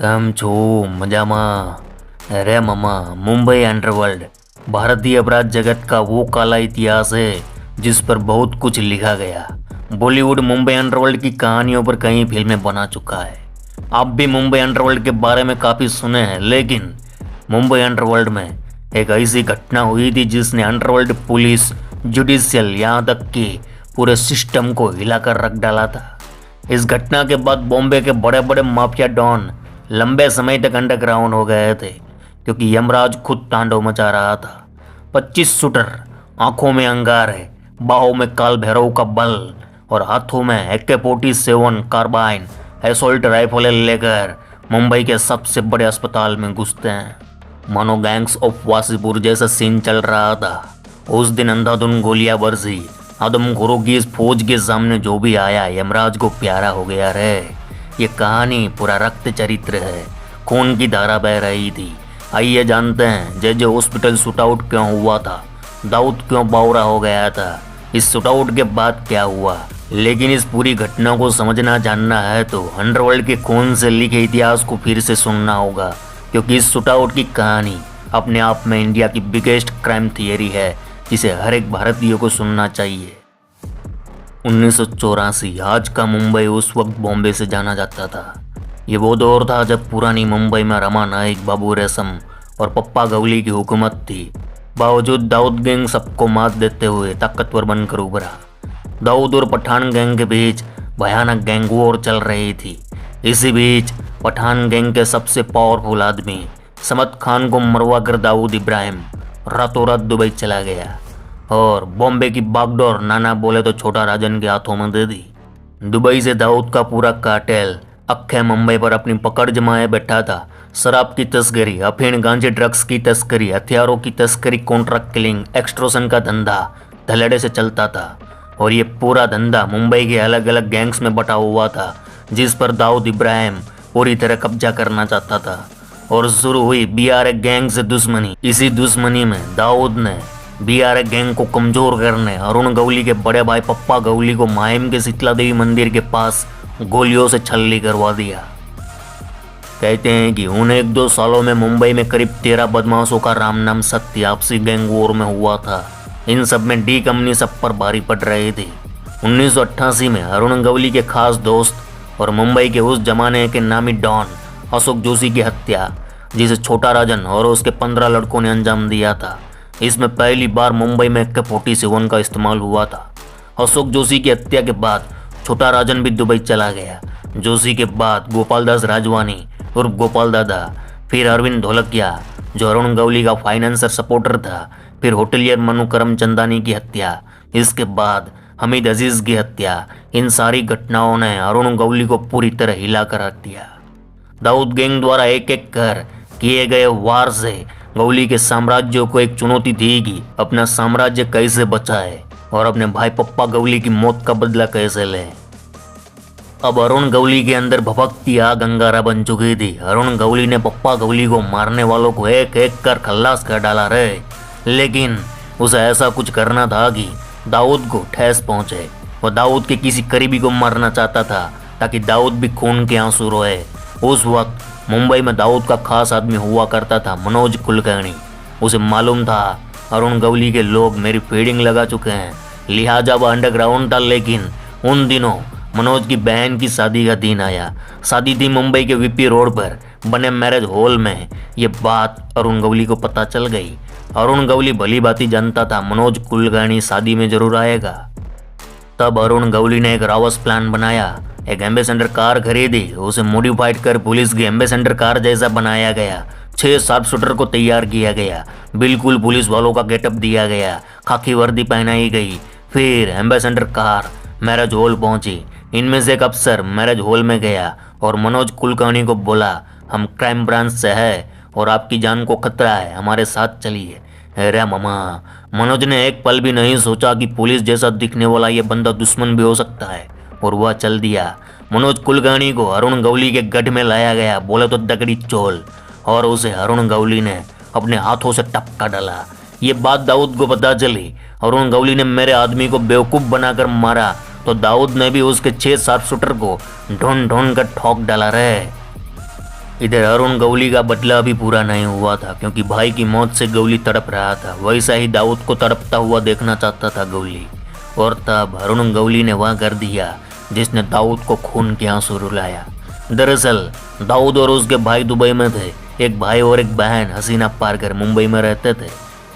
કેમ છો मजामा। अरे मामा, मुंबई अंडरवर्ल्ड भारतीय अपराध जगत का वो काला इतिहास है जिस पर बहुत कुछ लिखा गया। बॉलीवुड मुंबई अंडरवर्ल्ड की कहानियों पर कई फिल्में बना चुका है। आप भी मुंबई अंडरवर्ल्ड के बारे में काफ़ी सुने हैं, लेकिन मुंबई अंडरवर्ल्ड में एक ऐसी घटना हुई थी जिसने अंडरवर्ल्ड पुलिस, जुडिशियल, यहाँ तक कि पूरे सिस्टम को हिलाकर रख डाला था। इस घटना के बाद बॉम्बे के बड़े बड़े माफिया डॉन लंबे समय तक अंडरग्राउंड हो गए थे, क्योंकि यमराज खुद तांडव मचा रहा था। 25 शूटर, आंखों में अंगारे, बाहों में काल भैरव का बल और हाथों में AK-47 कार्बाइन एसोल्ट राइफलें लेकर मुंबई के सबसे बड़े अस्पताल में घुसते हैं। मानो गैंग्स ऑफ वासीपुर जैसा सीन चल रहा था। उस दिन अंधाधुन गोलियां बरसी। आदमखोरों की इस फौज के सामने जो भी आया यमराज को प्यारा हो गया रे। ये कहानी पूरा रक्त चरित्र है, खून की धारा बह रही थी। आइए जानते हैं जे हॉस्पिटल शूटआउट क्यों हुआ था, दाऊद क्यों बावरा हो गया था, इस शूटआउट के बाद क्या हुआ। लेकिन इस पूरी घटना को समझना जानना है तो अंडरवर्ल्ड के खून से लिखे इतिहास को फिर से सुनना होगा, क्योंकि इस शूटआउट की कहानी अपने आप में इंडिया की बिगेस्ट क्राइम थियरी है जिसे हर एक भारतीय को सुनना चाहिए। 1984 आज का मुंबई उस वक्त बॉम्बे से जाना जाता था। ये वो दौर था जब पुरानी मुंबई में रमा नाइक, बाबू रेशम और पप्पा गवली की हुकूमत थी। बावजूद दाऊद गैंग सबको मात देते हुए ताकतवर बनकर उभरा। दाऊद और पठान गैंग के बीच भयानक गैंग वॉर चल रही थी। इसी बीच पठान गैंग के सबसे पावरफुल आदमी समद खान को मरवा कर दाऊद इब्राहिम रातों रात दुबई चला गया और बॉम्बे की बागडोर नाना बोले तो छोटा राजन के हाथों में दे दी। दुबई से दाऊद का पूरा कार्टेल अक्खे मुंबई पर अपनी पकड़ जमाए बैठा था। शराब की तस्करी, अफीण, गांजे, ड्रग्स की तस्करी, हथियारों की तस्करी, कॉन्ट्रैक्ट किलिंग, एक्सट्रोशन का धंधा धड़ल्ले से चलता था। और ये पूरा धंधा मुंबई के अलग अलग गैंग्स में बटा हुआ था, जिस पर दाऊद इब्राहिम पूरी तरह कब्जा करना चाहता था। और शुरू हुई BRA गैंग से दुश्मनी। इसी दुश्मनी में दाऊद ने BRA गैंग को कमजोर करने अरुण गवली के बड़े भाई पप्पा गवली को माहिम के शीतला देवी मंदिर के पास गोलियों से छल्ली करवा दिया। कहते हैं कि उन 1-2 सालों में मुंबई में करीब 13 बदमाशों का राम नाम सत्य आपसी गैंग वॉर में हुआ था। इन सब में डी कंपनी सब पर भारी पड़ रही थी। 1988 में अरुण गवली के खास दोस्त और मुंबई के उस जमाने के नामी डॉन अशोक जोशी की हत्या, जिसे छोटा राजन और उसके 15 लड़कों ने अंजाम दिया था। इसमें पहली बार मुंबई में AK-47 का इस्तेमाल हुआ था। अशोक जोशी की हत्या के बाद छोटा राजन भी दुबई चला गया। जोशी के बाद गोपाल दास राजवानी उर्फ गोपाल दादा, फिर अरविंद ढोलकिया जो अरुण गवली का फाइनेंसर सपोर्टर था, फिर होटलियर मनु करमचंदानी की हत्या, इसके बाद हमीद अजीज की हत्या। इन सारी घटनाओं ने अरुण गवली को पूरी तरह हिला कर रख दिया। दाऊद गैंग द्वारा एक एक कर किए गए वार से गवली के साम्राज्य को एक चुनौती थी कि अपना साम्राज्य कैसे बचाए और अपने भाई पप्पा गवली की मौत का बदला कैसे ले। अब अरुण गवली के अंदर भभकती आग अंगारा बन चुकी थी। अरुण गवली ने पप्पा गवली को मारने वालों को एक एक कर खल्लास कर डाला रे, लेकिन उसे ऐसा कुछ करना था कि दाऊद को ठेस पहुंचे। वह दाऊद के किसी करीबी को मारना चाहता था ताकि दाऊद भी खून के आंसू रोए। उस वक्त मुंबई में दाऊद का खास आदमी हुआ करता था मनोज कुलकर्णी। उसे मालूम था अरुण गवली के लोग मेरी फीडिंग लगा चुके हैं, लिहाजा वह अंडरग्राउंड था। लेकिन उन दिनों मनोज की बहन की शादी का दिन आया। शादी थी मुंबई के VP रोड पर बने मैरिज हॉल में। ये बात अरुण गवली को पता चल गई। अरुण गवली भली भांति जानता था मनोज कुलकर्णी शादी में जरूर आएगा। तब अरुण गवली ने एक रावस प्लान बनाया। एक एम्बेसडर कार खरीदी, उसे मॉडिफाइड कर पुलिस की एम्बेसडर कार जैसा बनाया गया। 6 शार्प शूटर को तैयार किया गया, बिल्कुल पुलिस वालों का गेटअप दिया गया, खाकी वर्दी पहनाई गई। फिर एम्बेसडर कार मैरिज हॉल पहुंची। इनमें से एक अफसर मैरिज हॉल में गया और मनोज कुलकर्णी को बोला, हम क्राइम ब्रांच से है और आपकी जान को खतरा है, हमारे साथ चलिए। अरे मामा, मनोज ने एक पल भी नहीं सोचा कि पुलिस जैसा दिखने वाला ये बंदा दुश्मन भी हो सकता है, और वह चल दिया। मनोज कुलकर्णी को अरुण गवली के गढ़ में लाया गया, बोले तो दगड़ी चोल, और उसे अरुण गवली ने अपने हाथों से टपका डाला। ये बात दाऊद को पता चली। अरुण गवली ने मेरे आदमी को बेवकूफ़ बनाकर मारा तो दाऊद ने भी उसके 6 शार्प शूटर को ढूंढ ढूंढ कर ठोक डाला रे। इधर अरुण गवली का बदला भी पूरा नहीं हुआ था, क्योंकि भाई की मौत से गवली तड़प रहा था। वैसा ही दाऊद को तड़पता हुआ देखना चाहता था गवली। और तब अरुण गवली ने वह कर दिया जिसने दाऊद को खून के आंसू रुलाया। दरअसल दाऊद और उसके भाई दुबई में थे। एक भाई और एक बहन हसीना पारकर मुंबई में रहते थे।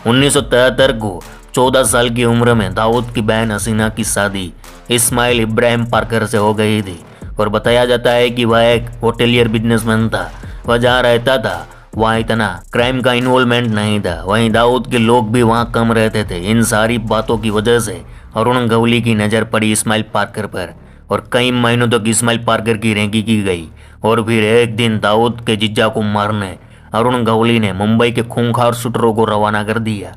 1973 को 14 साल की उम्र में दाऊद की बहन हसीना की शादी इस्माइल इब्राहिम पारकर से हो गई थी। और बताया जाता है कि वह एक होटेलियर बिजनेसमैन था। वह जहाँ रहता था वहाँ इतना क्राइम का इन्वॉल्वमेंट नहीं था। वहीं दाऊद के लोग भी वहाँ कम रहते थे। इन सारी बातों की वजह से अरुण गवली की नज़र पड़ी इस्माइल पारकर पर और कई महीनों तक इस्माइल पारकर की रेकी की गई। और फिर एक दिन दाऊद के जिज्जा को मारने अरुण गवली ने मुंबई के खूंखार शूटरों को रवाना कर दिया।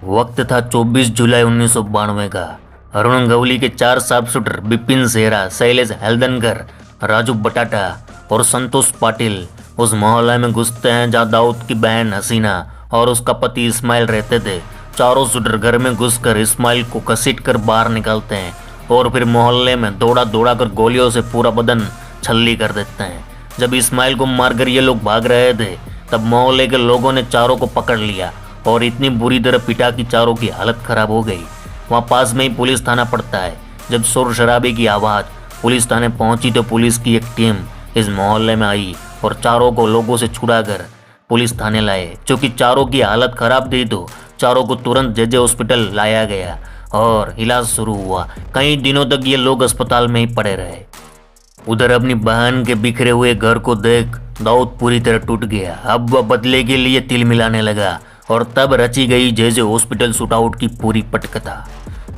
वक्त था 24 जुलाई 1992 का। अरुण गवली के 4 साफ शूटर बिपिन सेहरा, शैलेश हेल्दनकर, राजू बटाटा और संतोष पाटिल उस मोहल्ले में घुसते हैं जहां दाऊद की बहन हसीना और उसका पति इस्माइल रहते थे। चारों शूटर घर में घुसकर इस्माइल को घसीट कर बाहर निकालते हैं और फिर मोहल्ले में दौड़ा दौड़ा कर गोलियों से पूरा बदन छल्ली कर देते हैं। जब इस्माइल को मारकर ये लोग भाग रहे थे तब मोहल्ले के लोगों ने चारों को पकड़ लिया और इतनी बुरी तरह पिटा कि चारों की हालत खराब हो गई। वहाँ पास में ही पुलिस थाना पड़ता है। जब शोर शराबे की आवाज़ पुलिस थाने पहुंची तो पुलिस की एक टीम इस मोहल्ले में आई और चारों को लोगों से छुड़ाकर पुलिस थाने लाए। चूँकि चारों की हालत खराब थी तो चारों को तुरंत जेजे हॉस्पिटल लाया गया और इलाज शुरू हुआ। कई दिनों तक ये लोग अस्पताल में ही पड़े रहे। उधर अपनी बहन के बिखरे हुए घर को देख दाऊद पूरी तरह टूट गया। अब वह बदले के लिए तिल मिलाने लगा और तब रची गई जेजे हॉस्पिटल शूटआउट की पूरी पटकथा।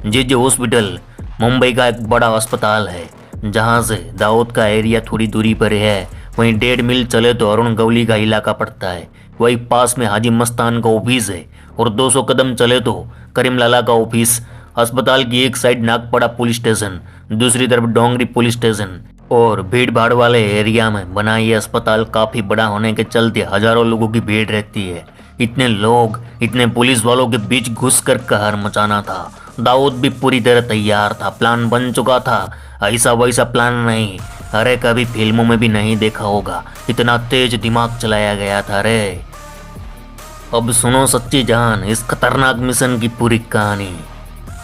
जेजे हॉस्पिटल मुंबई का एक बड़ा अस्पताल है जहां से दाऊद का एरिया थोड़ी दूरी पर है। वहीं 1.5 मील चले तो अरुण गवली का इलाका पड़ता है। वहीं पास में हाजी मस्तान का ऑफिस है और 200 कदम चले तो करीम लाला का ऑफिस। अस्पताल की एक साइड नागपड़ा पुलिस स्टेशन, दूसरी तरफ डोंगरी पुलिस स्टेशन। और भीड़ भाड़ वाले एरिया में बना ये अस्पताल काफ़ी बड़ा होने के चलते हजारों लोगों की भीड़ रहती है। इतने लोग, इतने पुलिस वालों के बीच घुसकर कहर मचाना था। दाऊद भी पूरी तरह तैयार था। प्लान बन चुका था। ऐसा वैसा प्लान नहीं, अरे कभी फिल्मों में भी नहीं देखा होगा, इतना तेज दिमाग चलाया गया था रे। अब सुनो सच्ची जान इस खतरनाक मिशन की पूरी कहानी।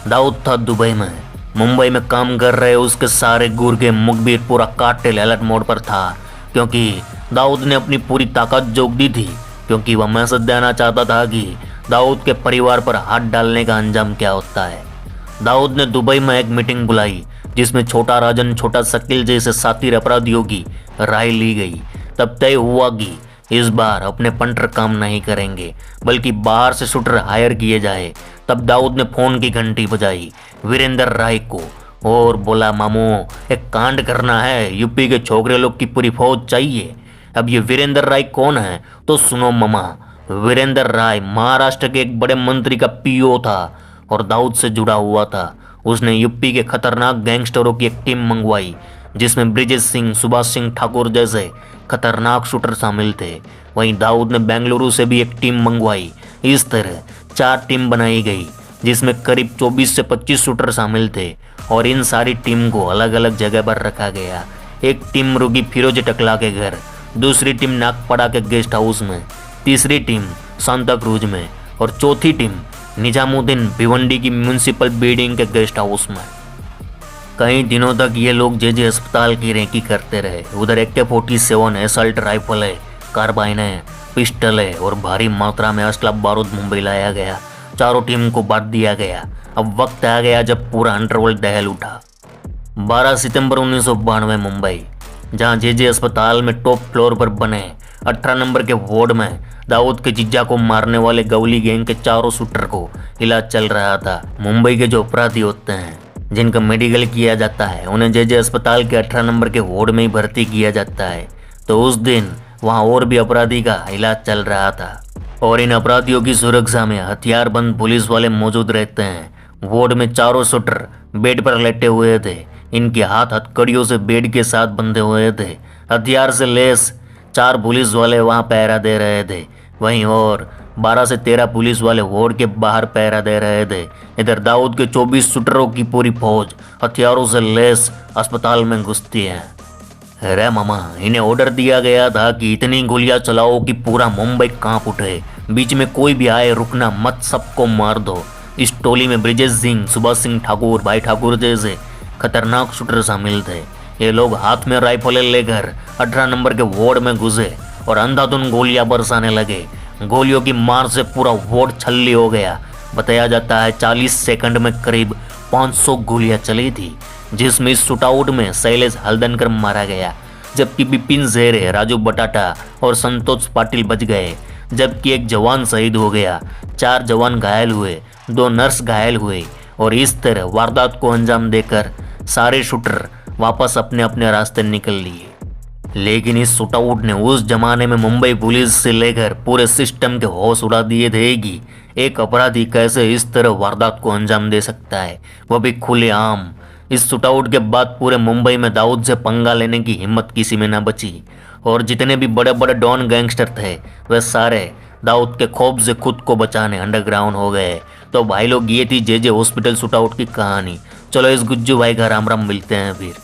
दाऊद था दुबई में। मुंबई में काम कर रहे उसके सारे गुर्गे मुखबिर पूरा कार्टेल अलर्ट मोड पर था, क्योंकि दाऊद ने अपनी पूरी ताकत झोंक दी थी। क्योंकि वह मैसेज देना चाहता था कि दाऊद के परिवार पर हाथ डालने का अंजाम क्या होता है। दाऊद ने दुबई में एक मीटिंग बुलाई जिसमें छोटा राजन, छोटा शकील जैसे साथी अपराधियों की राय ली गई। तब तय हुआ कि इस बार अपने पंटर काम नहीं करेंगे बल्कि बाहर से शूटर हायर किए जाए। तब दाऊद ने फोन की घंटी बजाई वीरेंद्र राय को और बोला, मामू एक कांड करना है, यूपी के छोकरे लोग की पूरी फौज चाहिए। अब ये वीरेंद्र राय कौन है तो सुनो मामा। वीरेंद्र राय महाराष्ट्र के एक बड़े मंत्री का पीओ था और दाऊद से जुड़ा हुआ था। उसने यूपी के खतरनाक गैंगस्टरों की एक टीम मंगवाई जिसमें ब्रिजेश सिंह, सुभाष सिंह ठाकुर जैसे खतरनाक शूटर शामिल थे। वहीं दाऊद ने बेंगलुरु से भी एक टीम मंगवाई। इस तरह 4 टीम बनाई गई जिसमें करीब 24 से 25 शूटर शामिल थे और इन सारी टीम को अलग अलग जगह पर रखा गया। एक टीम रुकी फिरोज टकला के घर, दूसरी टीम नागपड़ा के गेस्ट हाउस में, तीसरी टीम सांता क्रूज में और चौथी टीम निजामुद्दीन भिवंडी की म्यूनिसिपल बिल्डिंग के गेस्ट हाउस में। कई दिनों तक ये लोग जेजे अस्पताल की रेकी करते रहे। उधर AK-47 एसल्ट राइफल है, कार्बाइन है, पिस्टल है और भारी मात्रा में असला बारूद मुंबई लाया गया। चारों टीम को बांट दिया गया। अब वक्त आ गया जब पूरा अंडरवर्ल्ड दहल उठा। 12 सितंबर 1992 मुंबई, जहां जेजे अस्पताल में टॉप फ्लोर पर बने 18 नंबर के वार्ड में दाऊद के जिज्जा को मारने वाले गवली गैंग के चारों शूटर को इलाज चल रहा था। मुंबई के जो अपराधी होते हैं जिनका मेडिकल किया जाता है उन्हें जेजे अस्पताल के 18 नंबर के वार्ड में ही भर्ती किया जाता है। तो उस दिन वहां और भी अपराधी का इलाज चल रहा था और इन अपराधियों की सुरक्षा में हथियारबंद पुलिस वाले मौजूद रहते हैं। वार्ड में चारों शूटर बेड पर लेटे हुए थे। इनके हाथ हथकड़ियों से बेड के साथ बंधे हुए थे। हथियार से लेस 4 पुलिस वाले वहां पहरा दे रहे थे। वहीं और 12 से 13 पुलिस वाले वार्ड के बाहर पहरा दे रहे थे। इधर दाऊद के 24 शूटरों की पूरी फौज हथियारों से लेस अस्पताल में घुसती है। अरे मामा, इन्हें ऑर्डर दिया गया था कि इतनी गोलियां चलाओ कि पूरा मुंबई कांप उठे। बीच में कोई भी आए रुकना मत, सबको मार दो। इस टोली में ब्रिजेश सिंह, सुभाष सिंह ठाकुर, भाई ठाकुर जैसे खतरनाक शूटर शामिल थे। ये लोग हाथ में राइफलें लेकर 18 नंबर के वार्ड में घुसे और अंधाधुंध गोलियां बरसाने लगे। गोलियों की मार से पूरा वार्ड छल्ली हो गया। बताया जाता है 40 सेकंड में करीब 500 गोलियां चली थी, जिसमें इस शूटआउट में शैलेश हल्दनकर मारा गया, जबकि बिपिन जेरे, राजू बटाटा और संतोष पाटिल बच गए, जबकि एक जवान शहीद हो गया। 4 जवान घायल हुए, 2 नर्स घायल हुए और इस तरह वारदात को अंजाम देकर सारे शूटर वापस अपने अपने रास्ते निकल लिए। लेकिन इस शूटआउट ने उस जमाने में मुंबई पुलिस से लेकर पूरे सिस्टम के होश उड़ा दिए थे कि एक अपराधी कैसे इस तरह वारदात को अंजाम दे सकता है, वो भी खुलेआम। इस शूटआउट के बाद पूरे मुंबई में दाऊद से पंगा लेने की हिम्मत किसी में न बची और जितने भी बड़े बड़े डॉन गैंगस्टर थे वे सारे दाऊद के खौफ से खुद को बचाने अंडरग्राउंड हो गए। तो भाई लोग, ये थी जे हॉस्पिटल शूटआउट की कहानी। चलो इस गुज्जू भाई का राम राम मिलते हैं फिर।